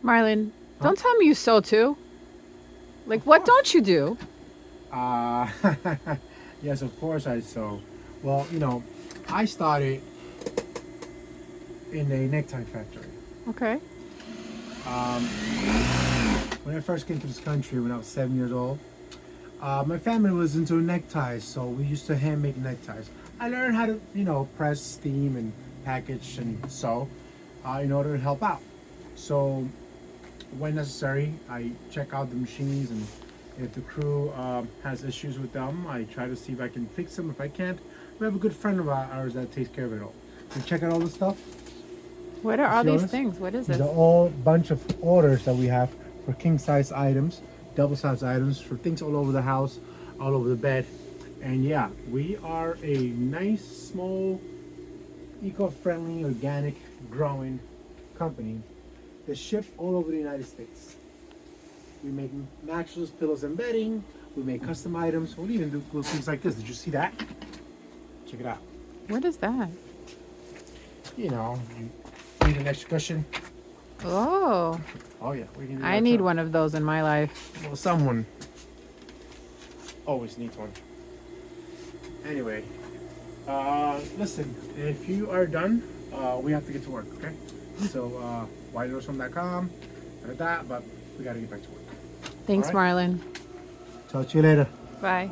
Marlon, don't tell me you sew too. Like, what don't you do? Uh, yes, of course I sew. Well, I started in a necktie factory. Okay. Um, when I first came to this country when I was 7 years old, my family was into neckties, so we used to hand make neckties. I learned how to, press, steam, and package and sew in order to help out. So, when necessary, I check out the machines, and if the crew has issues with them, I try to see if I can fix them. If I can't, we have a good friend of ours that takes care of it all. So check out all the stuff. What are You all see all these this? things? What is These it? are all bunch of orders that we have for king size items, double size items, for things all over the house, all over the bed. And yeah, we are a nice, small, eco-friendly, organic, growing company that ship all over the United States. We make mattresses, pillows, and bedding. We make custom items. We'll even do cool things like this. Did you see that? Check it out. What is that? You need an extra cushion. Oh, Oh yeah, we can do I that need too. one of those in my life. Well, someone always needs one. Anyway, listen, if you are done, we have to get to work, okay? So, whitelotushome.com, like that, but we gotta get back to work. Thanks, All right. Marlon. Talk to you later. Bye.